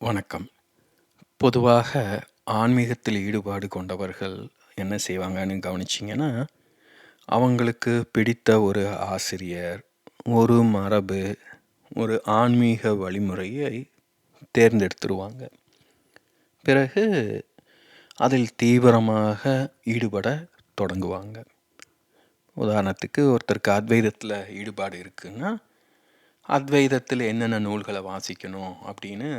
வணக்கம். பொதுவாக ஆன்மீகத்தில் ஈடுபாடு கொண்டவர்கள் என்ன செய்வாங்கன்னு கவனிச்சிங்கன்னா, அவங்களுக்கு பிடித்த ஒரு ஆசிரியர், ஒரு மரபு, ஒரு ஆன்மீக வழிமுறையை தேர்ந்தெடுத்துருவாங்க. பிறகு அதில் தீவிரமாக ஈடுபட தொடங்குவாங்க. உதாரணத்துக்கு ஒருத்தருக்கு அத்வைதத்தில் ஈடுபாடு இருக்குன்னா, அத்வைதத்தில் என்னென்ன நூல்களை வாசிக்கணும் அப்படின்னு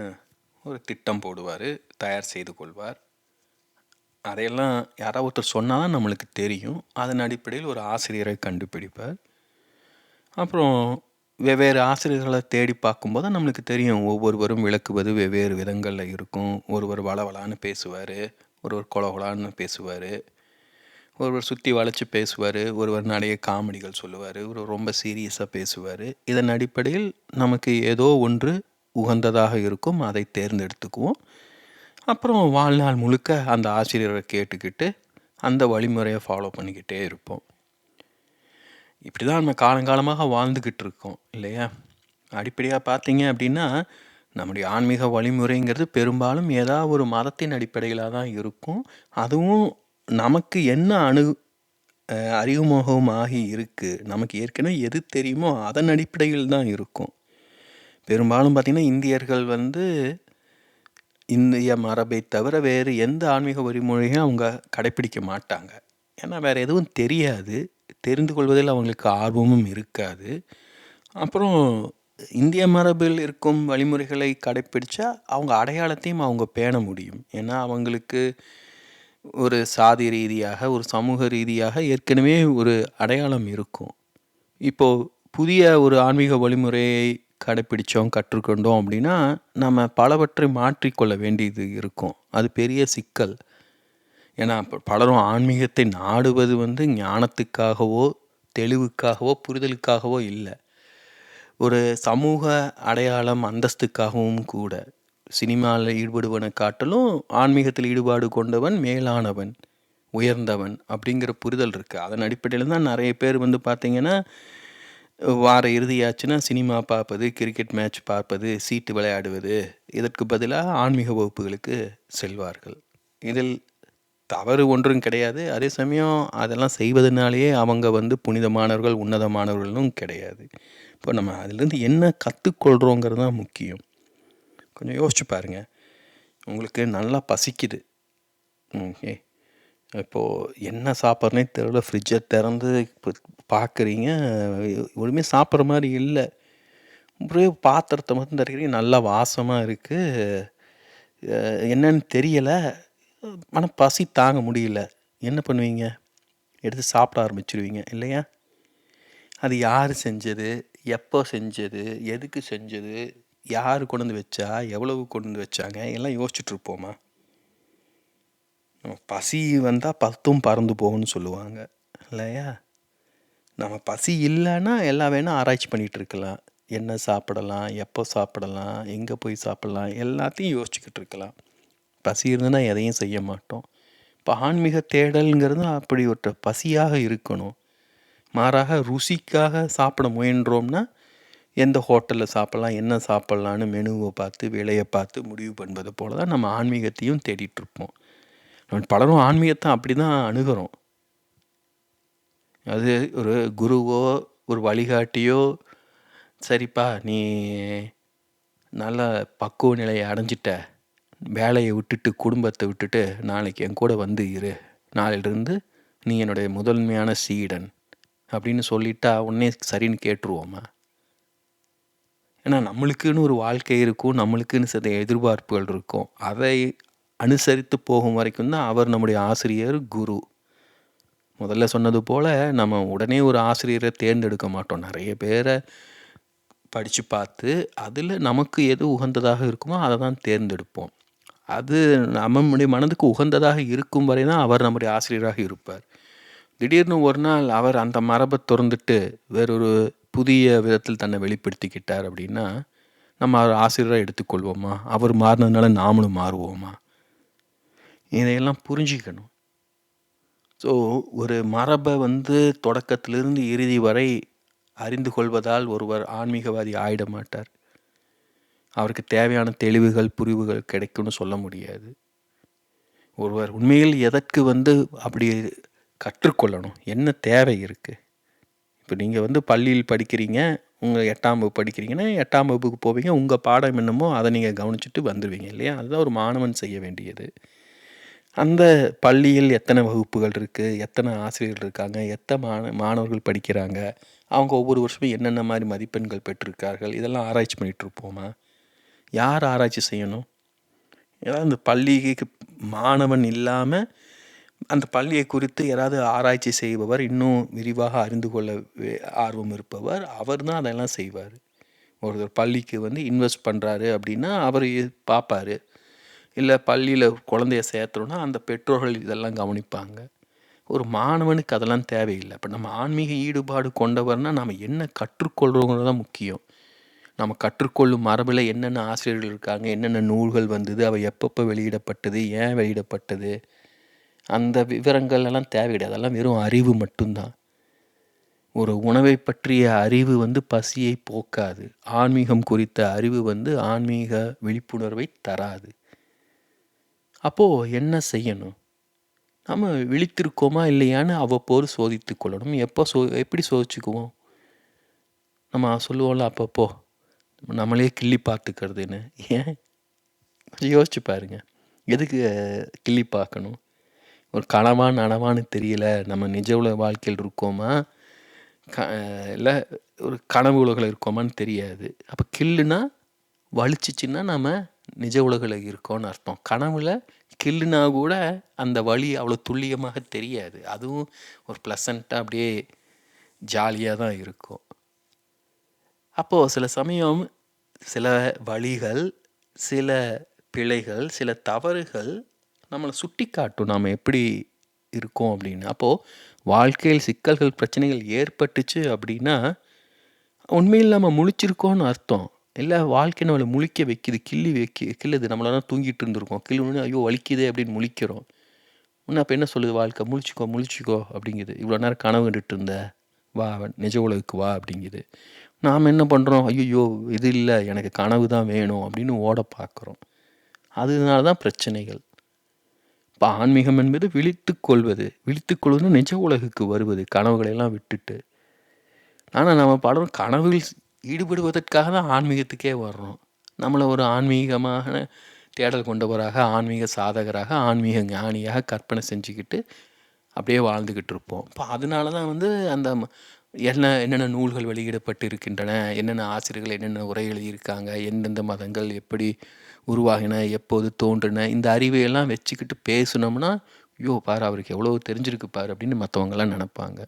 ஒரு திட்டம் போடுவார், தயார் செய்து கொள்வார். அதையெல்லாம் யாராவது ஒருத்தர் சொன்னால் தான் நம்மளுக்கு தெரியும். அதன் அடிப்படையில் ஒரு ஆசிரியரை கண்டுபிடிப்பார். அப்புறம் வெவ்வேறு ஆசிரியர்களை தேடி பார்க்கும்போது நம்மளுக்கு தெரியும், ஒவ்வொருவரும் விளக்குவது வெவ்வேறு விதங்களில் இருக்கும். ஒருவர் வளவலான்னு பேசுவார், ஒருவர் கொலகொலான்னு பேசுவார், ஒருவர் சுற்றி வளைச்சி பேசுவார், ஒருவர் நிறைய காமெடிகள் சொல்லுவார், ஒருவர் ரொம்ப சீரியஸாக பேசுவார். இதன் அடிப்படையில் நமக்கு ஏதோ ஒன்று உகந்ததாக இருக்கும், அதை தேர்ந்தெடுத்துக்குவோம். அப்புறம் வாழ்நாள் முழுக்க அந்த ஆசிரியரை கேட்டுக்கிட்டு அந்த வழிமுறையை ஃபாலோ பண்ணிக்கிட்டே இருப்போம். இப்படி தான் நம்ம காலங்காலமாக வாழ்ந்துக்கிட்டு இருக்கோம் இல்லையா? அடிப்படையாக பார்த்தீங்க அப்படின்னா, நம்முடைய ஆன்மீக வழிமுறைங்கிறது பெரும்பாலும் ஏதாவது ஒரு மதத்தின் அடிப்படையில் தான் இருக்கும். அதுவும் நமக்கு என்ன அறிமுகம் ஆகி இருக்குது, நமக்கு ஏற்கனவே எது தெரியுமோ அதன் அடிப்படையில் தான் இருக்கும். பெரும்பாலும் பார்த்திங்கன்னா, இந்தியர்கள் இந்திய மரபை தவிர வேறு எந்த ஆன்மீக வழிமுறையும் அவங்க கடைப்பிடிக்க மாட்டாங்க. ஏன்னா வேறு எதுவும் தெரியாது, தெரிந்து கொள்வதில் அவங்களுக்கு ஆர்வமும் இருக்காது. அப்புறம் இந்திய மரபில் இருக்கும் வழிமுறைகளை கடைப்பிடிச்சா அவங்க அடையாளத்தையும் அவங்க பேண முடியும். ஏன்னா அவங்களுக்கு ஒரு சாதி ரீதியாக, ஒரு சமூக ரீதியாக ஏற்கனவே ஒரு அடையாளம் இருக்கும். இப்போது புதிய ஒரு ஆன்மீக வழிமுறையை கடைப்பிடித்தோம், கற்றுக்கொண்டோம் அப்படின்னா நம்ம பலவற்றை மாற்றிக்கொள்ள வேண்டியது இருக்கும். அது பெரிய சிக்கல். ஏன்னா பலரும் ஆன்மீகத்தை நாடுவது ஞானத்துக்காகவோ, தெளிவுக்காகவோ, புரிதலுக்காகவோ இல்லை, ஒரு சமூக அடையாளம், அந்தஸ்துக்காகவும் கூட. சினிமாவில் ஈடுபடுவனை காட்டிலும் ஆன்மீகத்தில் ஈடுபாடு கொண்டவன் மேலானவன், உயர்ந்தவன் அப்படிங்கிற புரிதல் இருக்குது. அதன் அடிப்படையில் தான் நிறைய பேர் பார்த்திங்கன்னா, வார இறுதியாச்சுன்னா சினிமா பார்ப்பது, கிரிக்கெட் மேட்ச் பார்ப்பது, சீட்டு விளையாடுவது, இதற்கு பதிலாக ஆன்மீக வகுப்புகளுக்கு செல்வார்கள். இதில் தவறு ஒன்றும் கிடையாது. அதே சமயம் அதெல்லாம் செய்வதனாலேயே அவங்க புனிதமானவர்கள், உன்னதமானவர்களும் கிடையாது. இப்போ நம்ம அதிலேருந்து என்ன கற்றுக்கொள்கிறோங்கிறது தான் முக்கியம். கொஞ்சம் யோசிச்சு பாருங்கள். உங்களுக்கு நல்லா பசிக்குது, ஓகே, இப்போது என்ன சாப்பிட்றனே தெரியல, ஃப்ரிட்ஜை திறந்து இப்போ பார்க்குறீங்க, ஒன்றுமே சாப்பிட்ற மாதிரி இல்லை. ஒரே பாத்திரத்தை மட்டும் திறக்கிறீங்க, நல்லா வாசமாக இருக்குது, என்னன்னு தெரியலை, ஆனால் பசி தாங்க முடியல. என்ன பண்ணுவீங்க? எடுத்து சாப்பிட ஆரம்பிச்சிருவீங்க இல்லையா? அது யார் செஞ்சது, எப்போ செஞ்சது, எதுக்கு செஞ்சது, யார் கொண்டு வந்து வச்சா, எவ்வளவு கொண்டு வந்து வச்சாங்க, எல்லாம் யோசிச்சுட்ருப்போமா? நம்ம பசி வந்தால் பத்தும் பறந்து போகும்னு சொல்லுவாங்க இல்லையா? நம்ம பசி இல்லைன்னா எல்லாம் வேணால் ஆராய்ச்சி பண்ணிகிட்டு இருக்கலாம். என்ன சாப்பிடலாம், எப்போ சாப்பிடலாம், எங்கே போய் சாப்பிட்லாம், எல்லாத்தையும் யோசிச்சுக்கிட்டு இருக்கலாம். பசி இருந்ததுன்னா எதையும் செய்ய மாட்டோம். இப்போ ஆன்மீக தேடல்ங்கிறது அப்படி ஒரு பசியாக இருக்கணும். மாறாக ருசிக்காக சாப்பிட முயன்றோம்னா எந்த ஹோட்டலில் சாப்பிட்லாம், என்ன சாப்பிட்லான்னு மெனுவை பார்த்து, விலையை பார்த்து முடிவு பண்ணுவது போல தான் நம்ம ஆன்மீகத்தையும் தேடிட்டுருப்போம். நம்ம பலரும் ஆன்மீகத்தை அப்படி தான் அணுகிறோம். அது ஒரு குருவோ, ஒரு வழிகாட்டியோ, சரிப்பா நீ நல்ல பக்குவ நிலையை அடைஞ்சிட்ட, வேலையை விட்டுட்டு, குடும்பத்தை விட்டுட்டு நாளைக்கு என் கூட இரு, நாளையிலிருந்து நீ என்னுடைய முதன்மையான சீடன் அப்படின்னு சொல்லிட்டா உடனே சரின்னு கேட்டுருவோமா? ஏன்னா நம்மளுக்குன்னு ஒரு வாழ்க்கை இருக்கும், நம்மளுக்குன்னு சில எதிர்பார்ப்புகள் இருக்கும். அதை அனுசரித்து போகும் வரைக்கும் தான் அவர் நம்முடைய ஆசிரியர், குரு. முதல்ல சொன்னது போல் நம்ம உடனே ஒரு ஆசிரியரை தேர்ந்தெடுக்க மாட்டோம். நிறைய பேரை படித்து பார்த்து அதில் நமக்கு எது உகந்ததாக இருக்குமோ அதை தான் தேர்ந்தெடுப்போம். அது நம்முடைய மனதுக்கு உகந்ததாக இருக்கும் வரை தான் அவர் நம்முடைய ஆசிரியராக இருப்பார். திடீர்னு ஒரு நாள் அவர் அந்த மரபை திறந்துட்டு வேறொரு புதிய விதத்தில் தன்னை வெளிப்படுத்திக்கிட்டார் அப்படின்னா நம்ம அவர் ஆசிரியராக எடுத்துக்கொள்வோமா? அவர் மாறினதுனால நாமளும் மாறுவோமா? இதையெல்லாம் புரிஞ்சிக்கணும். ஸோ ஒரு மரபை தொடக்கத்திலிருந்து இறுதி வரை அறிந்து கொள்வதால் ஒருவர் ஆன்மீகவாதி ஆயிட மாட்டார். அவருக்கு தேவையான தெளிவுகள், புரிவுகள் கிடைக்கும்னு சொல்ல முடியாது. ஒருவர் உண்மையில் எதற்கு அப்படி கற்றுக்கொள்ளணும்? என்ன தேவை இருக்குது? இப்போ நீங்கள் பள்ளியில் படிக்கிறீங்க, உங்கள் 8ஆம் வகுப்பு படிக்கிறீங்கன்னா 8ஆம் வகுப்புக்கு போவீங்க, உங்கள் பாடம் என்னமோ அதை நீங்கள் கவனிச்சுட்டு வந்துடுவீங்க இல்லையா? அதுதான் ஒரு மாணவன் செய்ய வேண்டியது. அந்த பள்ளியில் எத்தனை வகுப்புகள் இருக்குது, எத்தனை ஆசிரியர்கள் இருக்காங்க, மாணவர்கள் படிக்கிறாங்க, அவங்க ஒவ்வொரு வருஷமும் என்னென்ன மாதிரி மதிப்பெண்கள் பெற்றிருக்கார்கள், இதெல்லாம் ஆராய்ச்சி பண்ணிகிட்டு இருப்போமா? யார் ஆராய்ச்சி செய்யணும்? ஏதாவது அந்த பள்ளிக்கு மாணவன் இல்லாமல் அந்த பள்ளியை குறித்து யாராவது ஆராய்ச்சி செய்பவர், இன்னும் விரிவாக அறிந்து கொள்ள ஆர்வம் இருப்பவர், அவர் தான் அதெல்லாம் செய்வார். ஒருத்தர் பள்ளிக்கு இன்வெஸ்ட் பண்ணுறாரு அப்படின்னா அவர் பார்ப்பார். இல்லை பள்ளியில் குழந்தைய சேர்த்துறோன்னா அந்த பெற்றோர்கள் இதெல்லாம் கவனிப்பாங்க. ஒரு மாணவனுக்கு அதெல்லாம் தேவையில்லை. இப்போ நம்ம ஆன்மீக ஈடுபாடு கொண்டவர்னால் நம்ம என்ன கற்றுக்கொள்கிறோங்கிறது தான் முக்கியம். நம்ம கற்றுக்கொள்ளும் மரபில் என்னென்ன ஆசிரியர்கள் இருக்காங்க, என்னென்ன நூல்கள் வந்தது, அவை எப்பப்போ வெளியிடப்பட்டது, ஏன் வெளியிடப்பட்டது, அந்த விவரங்கள் எல்லாம் தேவை கிடையாது. அதெல்லாம் வெறும் அறிவு மட்டும்தான். ஒரு உணவை பற்றிய அறிவு பசியை போக்காது. ஆன்மீகம் குறித்த அறிவு ஆன்மீக விழிப்புணர்வை தராது. அப்போது என்ன செய்யணும்? நம்ம விழித்திருக்கோமா இல்லையான்னு அவ்வப்போது சோதித்து கொள்ளணும். எப்படி சோதிச்சுக்குவோம்? நம்ம சொல்லுவோம்ல அப்பப்போ, நம்மளே கிள்ளி பார்த்துக்கிறதுன்னு. ஏன்? யோசிச்சு பாருங்க. எதுக்கு கிள்ளி பார்க்கணும்? ஒரு கனவா நனவான்னு தெரியல, நம்ம நிஜ உலக வாழ்க்கையில் இருக்கோமா இல்லை ஒரு கனவு உலகில் இருக்கோமான்னு தெரியாது. அப்போ கில்லுனா வலிச்சிச்சின்னா நம்ம நிஜ உலகில் இருக்கோன்னு அர்த்தம். கனவுல கில்லுனா கூட அந்த வலி அவ்வளோ துல்லியமாக தெரியாது. அதுவும் ஒரு ப்ளசண்ட்டாக அப்படியே ஜாலியாக தான் இருக்கும். அப்போது சில சமயம் சில வழிகள், சில பிழைகள், சில தவறுகள் நம்மளை சுட்டி காட்டும் நாம் எப்படி இருக்கோம் அப்படின்னு. அப்போது வாழ்க்கையில் சிக்கல்கள், பிரச்சனைகள் ஏற்பட்டுச்சு அப்படின்னா உண்மையில் நம்ம முழிச்சிருக்கோன்னு அர்த்தம். இல்லை வாழ்க்கை நம்மளை முழிக்க வைக்கிது, கிள்ளுது. நம்மளால தூங்கிட்டு இருந்திருக்கோம், கிள்ளுன்னு ஐயோ வலிக்குதே அப்படின்னு முழிக்கிறோம். இன்னும் அப்போ என்ன சொல்லுது வாழ்க்கை? முழிச்சிக்கோ அப்படிங்குது. இவ்வளோ நேரம் கனவு கண்டுட்டு இருந்த, வா நிஜ உலகுக்கு வா அப்படிங்குது. நாம் என்ன பண்ணுறோம்? ஐயோ இது இல்லை, எனக்கு கனவு தான் வேணும் அப்படின்னு ஓட பார்க்குறோம். அதனால தான் பிரச்சனைகள். இப்போ ஆன்மீகம் என்பது விழித்துக்கொள்வதுன்னா நிஜ உலகுக்கு வருவது, கனவுகளையெல்லாம் விட்டுட்டு. ஆனால் நம்ம படம் கனவுகள் ஈடுபடுவதற்காக தான் ஆன்மீகத்துக்கே வர்றோம். நம்மளை ஒரு ஆன்மீகமான தேடல் கொண்டவராக, ஆன்மீக சாதகராக, ஆன்மீக ஞானியாக கற்பனை செஞ்சுக்கிட்டு அப்படியே வாழ்ந்துக்கிட்டு இருப்போம். இப்போ அதனால தான் அந்த என்னென்ன நூல்கள் வெளியிடப்பட்டு இருக்கின்றன, என்னென்ன ஆசிரியர்கள் என்னென்ன உரை எழுதியிருக்காங்க, எந்தெந்த மதங்கள் எப்படி உருவாகின, எப்போது தோன்றின, இந்த அறிவையெல்லாம் வச்சுக்கிட்டு பேசுனோம்னா ஐயோ பாரு அவருக்கு எவ்வளோ தெரிஞ்சிருக்கு பாரு அப்படின்னு மற்றவங்கெல்லாம் நினப்பாங்க.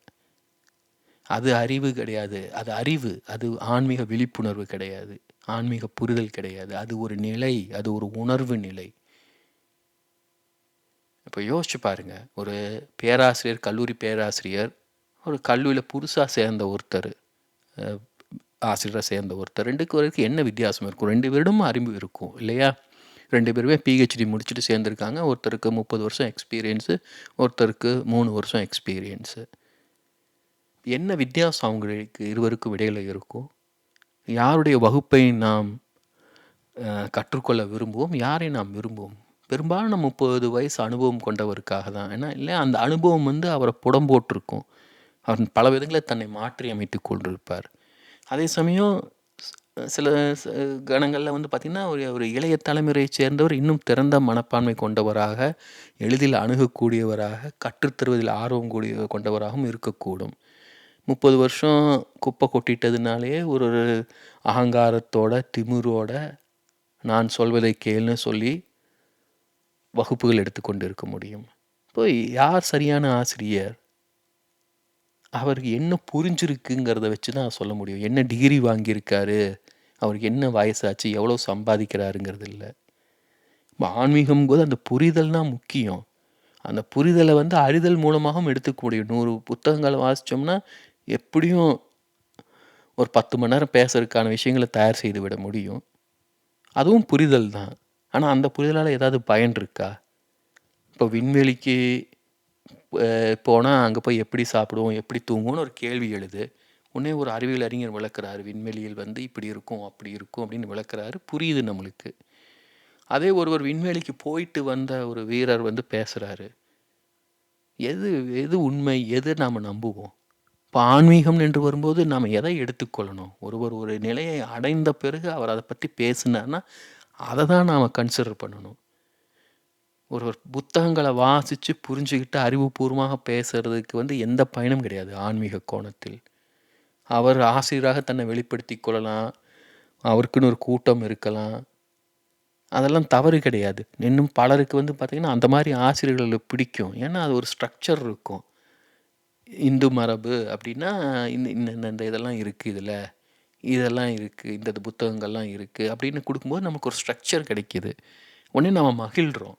அது அறிவு கிடையாது. அது அறிவு. அது ஆன்மீக விழிப்புணர்வு கிடையாது. ஆன்மீக புரிதல் கிடையாது. அது ஒரு நிலை, அது ஒரு உணர்வு நிலை. இப்போ யோசிச்சு பாருங்க, ஒரு பேராசிரியர், கல்லூரி பேராசிரியர், ஒரு கல்லூரியில் புதுசாக சேர்ந்த ஒருத்தர், ஆசிரியராக சேர்ந்த ஒருத்தர், வரைக்கும் என்ன வித்தியாசம் இருக்கும்? 2 பேரிடமும் அறிவு இருக்கும் இல்லையா? 2 பேருமே பிஹெச்டி முடிச்சுட்டு சேர்ந்துருக்காங்க. ஒருத்தருக்கு 30 வருஷம் எக்ஸ்பீரியன்ஸு, ஒருத்தருக்கு 3 வருஷம் எக்ஸ்பீரியன்ஸு. என்ன வித்தியாசம் அவங்களுக்கு இருவருக்கும் இடையில் இருக்கும்? யாருடைய வகுப்பை நாம் கற்றுக்கொள்ள விரும்புவோம், யாரை நாம் விரும்புவோம்? பெரும்பாலும் நம்ம 30 வயசு அனுபவம் கொண்டவருக்காக தான். ஏன்னா இல்லை அந்த அனுபவம் அவரை புடம் போட்டிருக்கும். அவர் பல விதங்களில் தன்னை மாற்றி அமைத்து கொண்டிருப்பார். அதே சமயம் சில கணங்களில் பார்த்திங்கன்னா ஒரு இளைய தலைமுறையை சேர்ந்தவர் இன்னும் திறந்த மனப்பான்மை கொண்டவராக, எளிதில் அணுகக்கூடியவராக, கற்றுத்தருவதில் ஆர்வம் கொண்டவராகவும் இருக்கக்கூடும். 30 வருஷம் குப்பை கொட்டிட்டதுனாலே ஒரு அகங்காரத்தோட, திமிரோட, நான் சொல்வதை கேள்னு சொல்லி வகுப்புகள் எடுத்துக்கொண்டு இருக்க முடியும். இப்போ யார் சரியான ஆசிரியர்? அவருக்கு என்ன புரிஞ்சிருக்குங்கிறத வச்சு தான் சொல்ல முடியும். என்ன டிகிரி வாங்கியிருக்காரு, அவருக்கு என்ன வயசாச்சு, எவ்வளோ சம்பாதிக்கிறாருங்கிறது இல்லை. இப்போ ஆன்மீகம் போது அந்த புரிதல் தான் முக்கியம். அந்த புரிதலை அறிதல் மூலமாகவும் எடுத்துக்க முடியும். 100 புத்தகங்களை வாசித்தோம்னா எப்படியும் ஒரு 10 மணி நேரம் பேசுறதுக்கான விஷயங்களை தயார் செய்து விட முடியும். அதுவும் புரிதல் தான். ஆனால் அந்த புரிதலால் ஏதாவது பயன் இருக்கா? இப்போ விண்வெளிக்கு போனால் அங்கே போய் எப்படி சாப்பிடுவோம், எப்படி தூங்குவோம்னு ஒரு கேள்வி எழுது. உடனே ஒரு அறிவியல் அறிஞர் விளக்குறாரு, விண்வெளியில் வந்து இப்படி இருக்கும், அப்படி இருக்கும் அப்படின்னு விளக்குறாரு. புரியுது நம்மளுக்கு. அதே ஒருவர் விண்வெளிக்கு போயிட்டு வந்த ஒரு வீரர் வந்து பேசுறாரு. எது எது உண்மை? எது நாம நம்புவோம்? இப்போ ஆன்மீகம் என்று வரும்போது நாம் எதை எடுத்துக்கொள்ளணும்? ஒருவர் ஒரு நிலையை அடைந்த பிறகு அவர் அதை பற்றி பேசினார்னா அதை தான் நாம் கன்சிடர் பண்ணணும். ஒருவர் புத்தகங்களை வாசித்து புரிஞ்சுக்கிட்டு அறிவுபூர்வமாக பேசுறதுக்கு வந்து எந்த பயனும் கிடையாது ஆன்மீக கோணத்தில். அவர் ஆசிரியராக தன்னை வெளிப்படுத்தி கொள்ளலாம், அவருக்குன்னு ஒரு கூட்டம் இருக்கலாம், அதெல்லாம் தவறு கிடையாது. இன்னும் பலருக்கு வந்து பார்த்திங்கன்னா அந்த மாதிரி ஆசிரியர்களை பிடிக்கும். ஏன்னா அது ஒரு ஸ்ட்ரக்சர் இருக்கும். இந்து மரபு அப்படின்னா இந்த இந்த இதெல்லாம் இருக்குது, இதெல்லாம் இருக்குது, இந்த புத்தகங்கள்லாம் இருக்குது அப்படின்னு கொடுக்கும்போது நமக்கு ஒரு ஸ்ட்ரக்சர் கிடைக்கிது. உடனே நம்ம மகிழ்கிறோம்.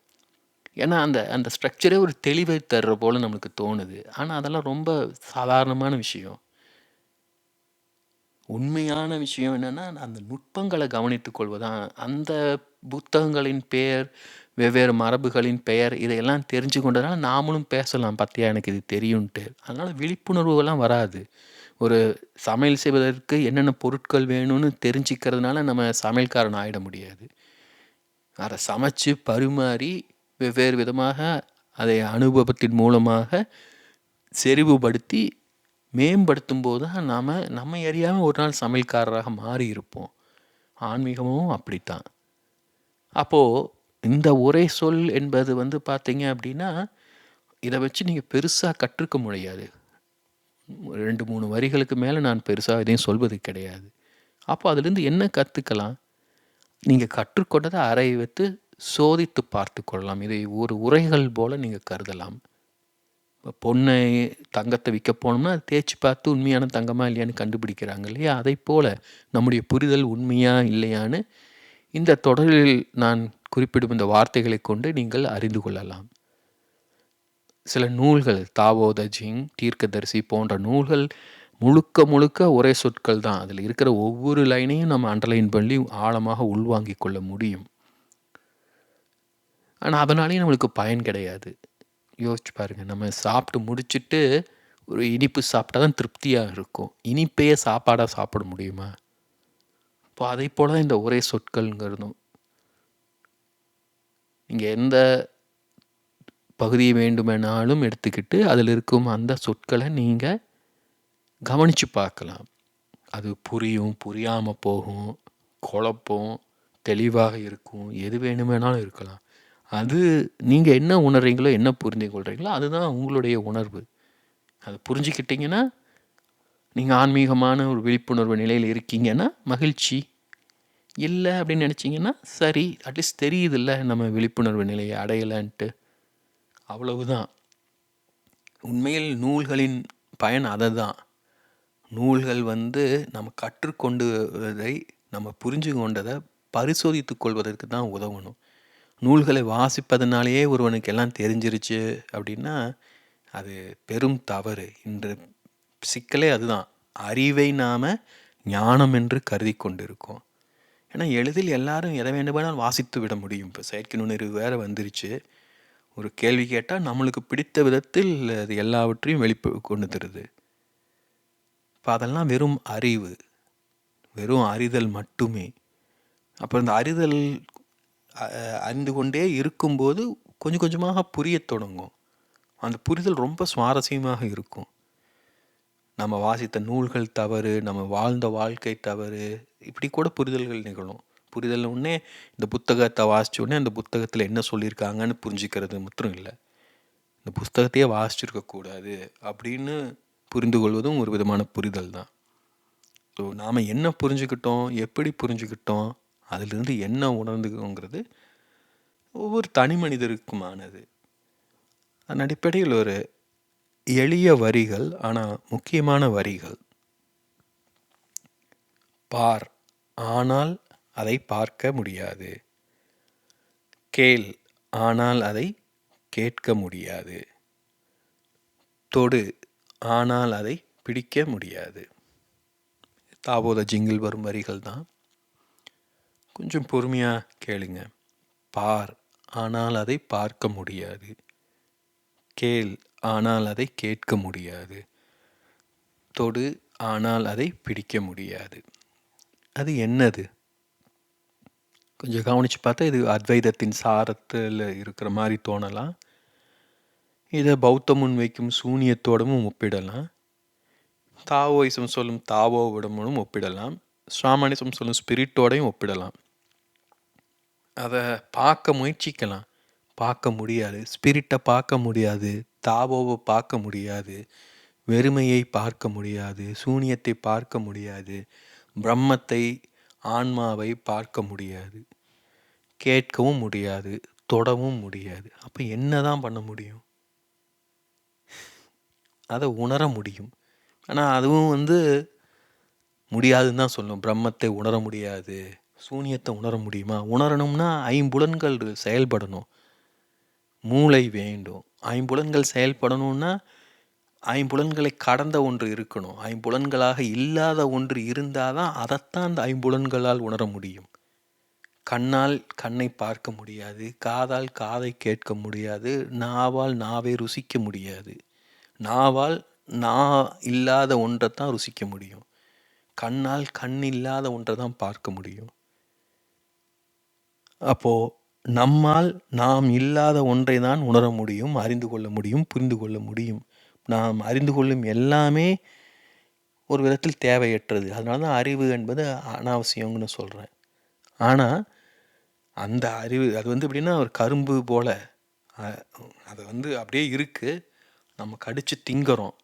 ஏன்னா அந்த அந்த ஸ்ட்ரக்சரே ஒரு தெளிவை தர்ற போல் நம்மளுக்கு தோணுது. ஆனால் அதெல்லாம் ரொம்ப சாதாரணமான விஷயம். உண்மையான விஷயம் என்னென்னா அந்த நுட்பங்களை கவனித்து கொள்வதான். அந்த புத்தகங்களின் பெயர், வெவ்வேறு மரபுகளின் பெயர் இதையெல்லாம் தெரிஞ்சு கொண்டதுனால நாமளும் பேசலாம், பார்த்தியா எனக்கு இது தெரியும்ன்ட்டு. அதனால் விழிப்புணர்வுலாம் வராது. ஒரு சமையல் செய்வதற்கு என்னென்ன பொருட்கள் வேணும்னு தெரிஞ்சுக்கிறதுனால நம்ம சமையல்காரன் ஆகிட முடியாது. அதை சமைச்சு பரிமாறி வெவ்வேறு விதமாக அதை அனுபவத்தின் மூலமாக செறிவுபடுத்தி மேம்படுத்தும் போது தான் நம்ம அறியாமல் ஒரு நாள் சமையல்காரராக மாறி இருப்போம். ஆன்மீகமும் அப்படித்தான். அப்போது இந்த உரை சொல் என்பது வந்து பார்த்தீங்க அப்படின்னா, இதை வச்சு நீங்கள் பெருசாக கற்றுக்க முடியாது. 2, 3 வரிகளுக்கு மேலே நான் பெருசாக எதையும் சொல்வது கிடையாது. அப்போ அதுலேருந்து என்ன கற்றுக்கலாம்? நீங்கள் கற்றுக்கொண்டதை அறை வைத்து சோதித்து பார்த்து கொள்ளலாம். இதை ஒரு உரைகள் போல் நீங்கள் கருதலாம். இப்போ பொண்ணை தங்கத்தை விற்க போனோம்னா அதை தேய்ச்சி பார்த்து உண்மையான தங்கமா இல்லையான்னு கண்டுபிடிக்கிறாங்க இல்லையா? அதை போல் நம்முடைய புரிதல் உண்மையா இல்லையான்னு இந்த தொடரில் நான் குறிப்பிடும் இந்த வார்த்தைகளை கொண்டு நீங்கள் அறிந்து கொள்ளலாம். சில நூல்கள் தாவோ த ஜிங், தீர்க்கதரிசி போன்ற நூல்கள் முழுக்க முழுக்க ஒரே சொற்கள் தான். அதில் இருக்கிற ஒவ்வொரு லைனையும் நம்ம அண்டர்லைன் பண்ணி ஆழமாக உள்வாங்கிக் கொள்ள முடியும். ஆனால் அதனாலேயும் நம்மளுக்கு பயன் கிடையாது. யோசிச்சு பாருங்கள், நம்ம சாப்பிட்டு முடிச்சுட்டு ஒரு இனிப்பு சாப்பிட்டா தான் திருப்தியாக இருக்கும். இனிப்பையே சாப்பாடாக சாப்பிட முடியுமா? இப்போ அதை போல் தான் இந்த ஒரே சொற்கள்ங்கிறதும். நீங்கள் எந்த பகுதியை வேண்டுமெனாலும் எடுத்துக்கிட்டு அதில் இருக்கும் அந்த சொற்களை நீங்கள் கவனித்து பார்க்கலாம். அது புரியும், புரியாமல் போகும், குழப்பம், தெளிவாக இருக்கும், எது வேணுமெனாலும் இருக்கலாம். அது நீங்கள் என்ன உணர்றீங்களோ, என்ன புரிந்து கொள்கிறீங்களோ அதுதான் உங்களுடைய உணர்வு. அதை புரிஞ்சுக்கிட்டிங்கன்னா நீங்கள் ஆன்மீகமான ஒரு விழிப்புணர்வு நிலையில் இருக்கீங்கன்னா மகிழ்ச்சி. இல்லை அப்படின்னு நினச்சிங்கன்னா சரி, அட்லீஸ்ட் தெரியுதில்ல நம்ம விழிப்புணர்வு நிலையை அடையலைன்ட்டு, அவ்வளவுதான். உண்மையில் நூல்களின் பயன் அதை தான். நூல்கள் வந்து நம்ம கற்றுக்கொண்டதை நம்ம புரிஞ்சு கொண்டதை பரிசோதித்து கொள்வதற்கு தான் உதவணும். நூல்களை வாசிப்பதனாலேயே ஒருவனுக்கு எல்லாம் தெரிஞ்சிருச்சு அப்படின்னா அது பெரும் தவறு. இன்று சிக்கலே அதுதான். அறிவை நாம் ஞானம் என்று கருதி கொண்டிருக்கோம். ஏன்னா எளிதில் எல்லாரும் எதை வேண்டுமானாலும் வாசித்து விட முடியும். இப்போ செயற்கை நுண்ணறிவு வேறு வந்துருச்சு. ஒரு கேள்வி கேட்டால் நம்மளுக்கு பிடித்த விதத்தில் அது எல்லாவற்றையும் கொண்டு தருது. இப்போ அதெல்லாம் வெறும் அறிவு, வெறும் அறிதல் மட்டுமே. அப்போ இந்த அறிதல் அறிந்து கொண்டே இருக்கும்போது கொஞ்சம் கொஞ்சமாக புரிய தொடங்கும். அந்த புரிதல் ரொம்ப சுவாரஸ்யமாக இருக்கும். நம்ம வாசித்த நூல்கள் தவறு, நம்ம வாழ்ந்த வாழ்க்கை தவறு, இப்படி கூட புரிதல்கள் நிகழும். புரிதல் உடனே இந்த புத்தகத்தை வாசித்த உடனே அந்த புத்தகத்தில் என்ன சொல்லியிருக்காங்கன்னு புரிஞ்சுக்கிறது மட்டும் இல்லை, இந்த புத்தகத்தையே வாசிச்சிருக்கக்கூடாது அப்படின்னு புரிந்து கொள்வதும் ஒரு விதமான புரிதல் தான். ஸோ நாம் என்ன புரிஞ்சுக்கிட்டோம், எப்படி புரிஞ்சுக்கிட்டோம், அதிலிருந்து என்ன உணர்ந்துக்கோங்கிறது ஒவ்வொரு தனி மனிதருக்குமானது. அதன் அடிப்படையில் ஒரு எளிய வரிகள், ஆனால் முக்கியமான வரிகள். பார், ஆனால் அதை பார்க்க முடியாது. கேள், ஆனால் அதை கேட்க முடியாது. தொடு, ஆனால் அதை பிடிக்க முடியாது. தாவோ த ஜிங்கில் வரும் வரிகள் தான். கொஞ்சம் பொறுமையாக கேளுங்க. பார், ஆனால் அதை பார்க்க முடியாது. கேள், ஆனால் அதை கேட்க முடியாது. தொடு, ஆனால் அதை பிடிக்க முடியாது. அது என்னது? கொஞ்சம் கவனித்து பார்த்தா இது அத்வைதத்தின் சாரத்தில் இருக்கிற மாதிரி தோணலாம். இதை பௌத்தம் முன்வைக்கும் சூனியத்தோடவும் ஒப்பிடலாம். தாவோயிசம் சொல்லும் தாவோவிடமும் ஒப்பிடலாம். ஷாமனிசம் சொல்லும் ஸ்பிரிட்டோடையும் ஒப்பிடலாம். அதை பார்க்க முயற்சிக்கலாம், பார்க்க முடியாது. ஸ்பிரிட்டை பார்க்க முடியாது, தாவோவை பார்க்க முடியாது, வெறுமையை பார்க்க முடியாது, சூனியத்தை பார்க்க முடியாது, பிரம்மத்தை ஆன்மாவை பார்க்க முடியாது, கேட்கவும் முடியாது, தொடவும் முடியாது. அப்போ என்ன தான் பண்ண முடியும்? அதை உணர முடியும். ஆனால் அதுவும் முடியாதுன்னு தான் சொல்லணும். பிரம்மத்தை உணர முடியாது, சூனியத்தை உணர முடியுமா? உணரணும்னா ஐம்புலன்கள் செயல்படணும், மூளை வேண்டும். ஐம்புலன்கள் செயல்படணும்னா ஐம்புலன்களை கடந்த ஒன்று இருக்கணும். ஐம்புலன்களாக இல்லாத ஒன்று இருந்தால் தான் அதைத்தான் அந்த ஐம்புலன்களால் உணர முடியும். கண்ணால் கண்ணை பார்க்க முடியாது, காதால் காதை கேட்க முடியாது, நாவால் நாவை ருசிக்க முடியாது. நாவால் இல்லாத ஒன்றை தான் ருசிக்க முடியும், கண்ணால் கண் இல்லாத ஒன்றை தான் பார்க்க முடியும். அப்போது நம்மால் நாம் இல்லாத ஒன்றை தான் உணர முடியும், அறிந்து கொள்ள முடியும், புரிந்து கொள்ள முடியும். நாம் அறிந்து கொள்ளும் எல்லாமே ஒரு விதத்தில் தேவையற்றது. அதனால தான் அறிவு என்பது அனாவசியம்னு சொல்கிறேன். ஆனால் அந்த அறிவு அது எப்படின்னா ஒரு கரும்பு போல் அது அப்படியே இருக்குது, நம்ம கடித்து திங்கிறோம்.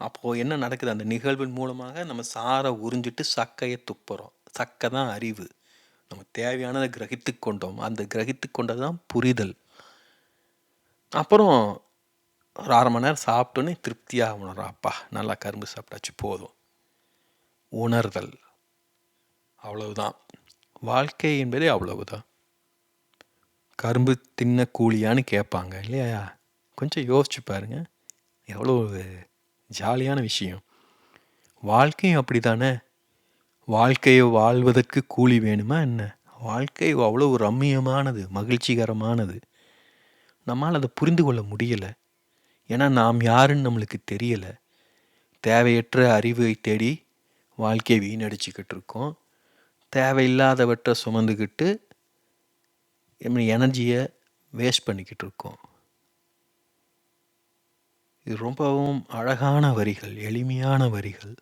அப்போது என்ன நடக்குது? அந்த நிகழ்வின் மூலமாக நம்ம சாரை உறிஞ்சிட்டு சக்கையை துப்புறோம். சக்கை தான் அறிவு. நம்ம தேவையானதை கிரகித்து கொண்டோம். அந்த கிரகித்து கொண்டது தான் புரிதல். அப்புறம் ஒரு 1/2 மணி நேரம் சாப்பிட்டோன்னே திருப்தியாக உணர்றோம், அப்பா நல்லா கரும்பு சாப்பிட்டாச்சு போதும். உணர்தல் அவ்வளவுதான். வாழ்க்கை என்பதே அவ்வளவுதான். கரும்பு தின்ன கூலியான்னு கேட்பாங்க இல்லையா? கொஞ்சம் யோசிச்சு பாருங்க, எவ்வளோ ஜாலியான விஷயம். வாழ்க்கையும் அப்படி தானே. வாழ்க்கையை வாழ்வதற்கு கூலி வேணுமா என்ன? வாழ்க்கை அவ்வளோ ரம்மியமானது, மகிழ்ச்சிகரமானது. நம்மால் அதை புரிந்து கொள்ள முடியலை. ஏன்னா நாம் யாருன்னு நம்மளுக்கு தெரியலை. தேவையற்ற அறிவை தேடி வாழ்க்கையை வீணடிச்சுக்கிட்டு இருக்கோம். தேவையில்லாதவற்றை சுமந்துக்கிட்டு எனர்ஜியை வேஸ்ட் பண்ணிக்கிட்டு இருக்கோம். இது ரொம்பவும் அழகான வரிகள், எளிமையான வரிகள்.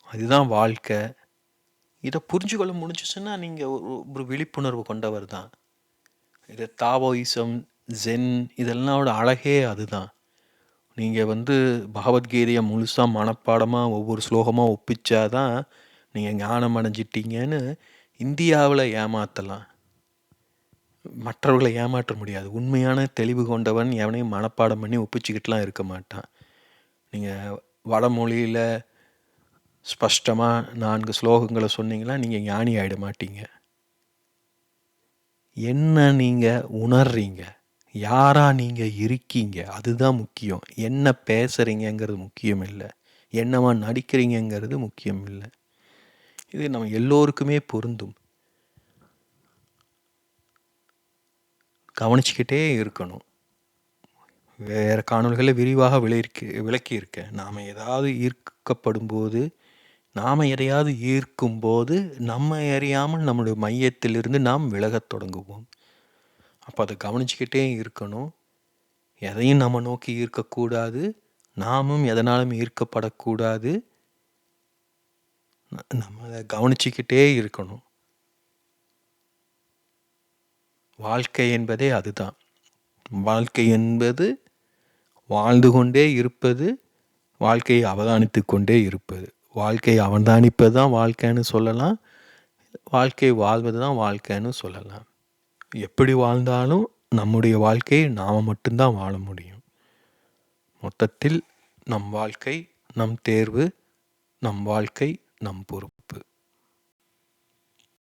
அதுதான் வாழ்க்கை. இதை புரிஞ்சு கொள்ள முடிஞ்சிச்சுன்னா நீங்கள் ஒரு விழிப்புணர்வு கொண்டவர் தான். இது தாவோயிசம், ஜென் இதெல்லாமோட அழகே அதுதான். நீங்கள் பகவத்கீதையை முழுசாக மனப்பாடமாக ஒவ்வொரு ஸ்லோகமாக ஒப்பிச்சாதான் நீங்கள் ஞானம் அடைஞ்சிட்டீங்கன்னு இந்தியாவில் ஏமாற்றலாம், மற்றவர்களை ஏமாற்ற முடியாது. உண்மையான தெளிவு கொண்டவன் எவனையும் மனப்பாடம் பண்ணி ஒப்பிச்சுக்கிட்டுலாம் இருக்க மாட்டான். நீங்கள் வடமொழியில் ஸ்பஷ்டமாக 4 ஸ்லோகங்களை சொன்னீங்கன்னா நீங்கள் ஞானி ஆகிட மாட்டீங்க. என்ன நீங்கள் உணர்றீங்க, யாராக நீங்கள் இருக்கீங்க, அதுதான் முக்கியம். என்ன பேசுகிறீங்கிறது முக்கியம் இல்லை, என்னவா நடிக்கிறீங்கிறது முக்கியம் இல்லை. இது நம்ம எல்லோருக்குமே பொருந்தும். கவனிச்சுக்கிட்டே இருக்கணும். வேறு காணொலிகளில் விரிவாக விளக்கியிருக்கேன். நாம் ஏதாவது ஈர்க்கப்படும் போது, நாம் எதையாவது ஈர்க்கும்போது நம்ம அறியாமல் நம்முடைய மையத்திலிருந்து நாம் விலகத் தொடங்குவோம். அப்போ அதை கவனிச்சுக்கிட்டே இருக்கணும். எதையும் நம்ம நோக்கி ஈர்க்கக்கூடாது, நாமும் எதனாலும் ஈர்க்கப்படக்கூடாது. நம்ம அதை கவனிச்சுக்கிட்டே இருக்கணும். வாழ்க்கை என்பதே அதுதான். வாழ்க்கை என்பது வாழ்ந்து கொண்டே இருப்பது, வாழ்க்கையை அவதானித்து கொண்டே இருப்பது. வாழ்க்கையை அவதானிப்பது தான் வாழ்க்கைன்னு சொல்லலாம், வாழ்க்கை வாழ்வது தான் வாழ்க்கைன்னு சொல்லலாம். எப்படி வாழ்ந்தாலும் நம்முடைய வாழ்க்கையை நாம் மட்டும்தான் வாழ முடியும். மொத்தத்தில் நம் வாழ்க்கை நம் தேர்வு, நம் வாழ்க்கை நம் பொறுப்பு.